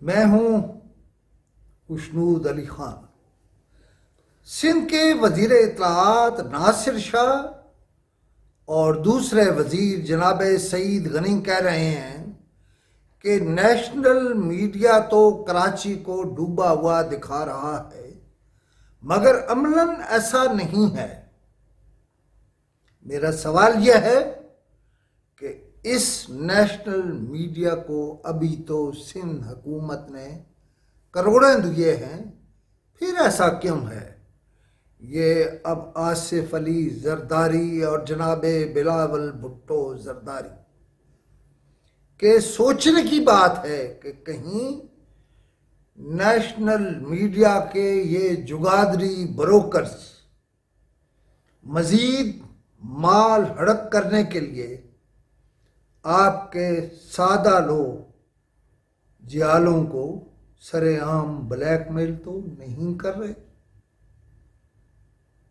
میں ہوں خوشنود علی خان۔ سندھ کے وزیر اطلاعات ناصر شاہ اور دوسرے وزیر جناب سعید غنی کہہ رہے ہیں کہ نیشنل میڈیا تو کراچی کو ڈوبا ہوا دکھا رہا ہے، مگر عملاً ایسا نہیں ہے۔ میرا سوال یہ ہے کہ اس نیشنل میڈیا کو ابھی تو سندھ حکومت نے کروڑیں دیے ہیں، پھر ایسا کیوں ہے؟ یہ اب آصف علی زرداری اور جناب بلاول بھٹو زرداری کے سوچنے کی بات ہے کہ کہیں نیشنل میڈیا کے یہ جگادری بروکرز مزید مال ہڑپ کرنے کے لیے آپ کے سادہ لوگ جیالوں کو سرے عام بلیک میل تو نہیں کر رہے۔